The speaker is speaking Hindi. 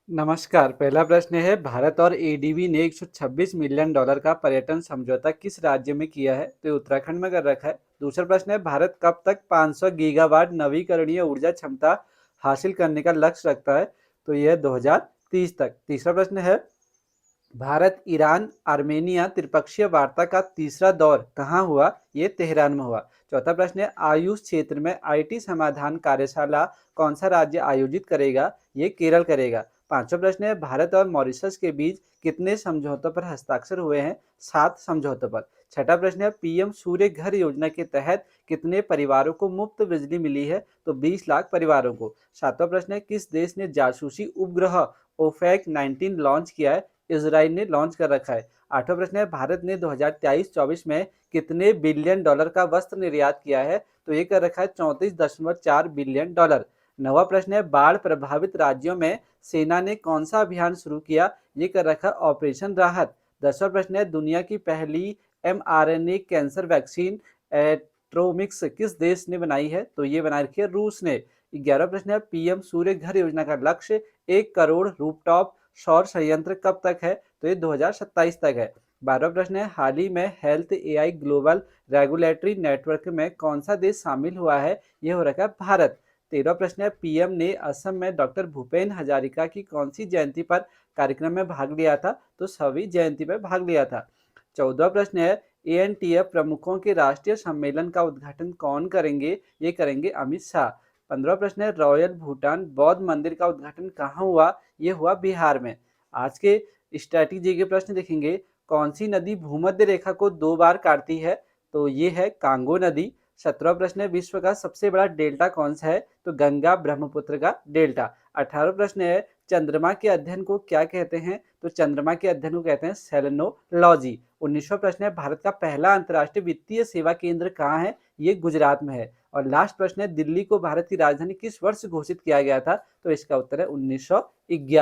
नमस्कार। पहला प्रश्न है, भारत और एडीबी ने $126 मिलियन का पर्यटन समझौता किस राज्य में किया है? तो ये उत्तराखंड में कर रखा है। दूसरा प्रश्न है, भारत कब तक 500 गीगावाट नवीकरणीय ऊर्जा क्षमता हासिल करने का लक्ष्य रखता है? तो यह 2030 तक। तीसरा प्रश्न है, भारत ईरान आर्मेनिया त्रिपक्षीय वार्ता का तीसरा दौर कहाँ हुआ? ये तेहरान में हुआ। चौथा प्रश्न है, आयुष क्षेत्र में आईटी समाधान कार्यशाला कौन सा राज्य आयोजित करेगा? ये केरल करेगा। पांचवा प्रश्न है, भारत और मॉरिशस के बीच कितने समझौतों पर हस्ताक्षर हुए हैं? 7 समझौतों पर। छठा प्रश्न है, पीएम सूर्य घर योजना के तहत कितने परिवारों को मुफ्त बिजली मिली है? तो 20 लाख परिवारों को। सातवां प्रश्न है, किस देश ने जासूसी उपग्रह ओफेक 19 लॉन्च किया है? इजराइल ने लॉन्च कर रखा है। आठवां प्रश्न है, भारत ने 2023-24 में कितने बिलियन डॉलर का वस्त्र निर्यात किया है? तो ये कर रखा है 34.4 बिलियन डॉलर। नवा प्रश्न है, बाढ़ प्रभावित राज्यों में सेना ने कौन सा अभियान शुरू किया? ये कर रखा है ऑपरेशन राहत। 10वां प्रश्न है, दुनिया की पहली mRNA कैंसर वैक्सीन एट्रोमिक्स किस देश ने बनाई है? तो ये बना रखी है रूस ने। 11वां प्रश्न है, पीएम सूर्य घर योजना का लक्ष्य 1 करोड़ रूफटॉप सौर संयंत्र कब तक है? तो ये 2027 तक है। 12वां प्रश्न है, हाल ही में health AI global regulatory network में कौन सा देश शामिल हुआ है? ये हो रखा है भारत। 13वां प्रश्न है, पीएम ने असम में डॉक्टर भूपेन हजारिका की कौन सी जयंती पर कार्यक्रम में भाग लिया था? तो सभी जयंती में भाग लिया था। 14वां प्रश्न है, एएनटीएफ प्रमुखों के राष्ट्रीय सम्मेलन का उद्घाटन कौन करेंगे? ये करेंगे अमित शाह। 15वां प्रश्न है, रॉयल भूटान बौद्ध मंदिर का उद्घाटन कहाँ हुआ? ये हुआ बिहार में। आज के स्ट्रैटेजी के प्रश्न देखेंगे, कौन सी नदी भूमध्य रेखा को 2 बार काटती है? तो ये है कांगो नदी। 17वां प्रश्न है, विश्व का सबसे बड़ा डेल्टा कौन सा है? तो गंगा ब्रह्मपुत्र का डेल्टा। 18वां प्रश्न है, चंद्रमा के अध्ययन को क्या कहते हैं? तो चंद्रमा के अध्ययन को कहते हैं सेलेनोलॉजी। 19वां प्रश्न है, भारत का पहला अंतर्राष्ट्रीय वित्तीय सेवा केंद्र कहाँ है? ये गुजरात में है। और लास्ट प्रश्न है, दिल्ली को भारत की राजधानी किस वर्ष घोषित किया गया था? तो इसका उत्तर है 1911।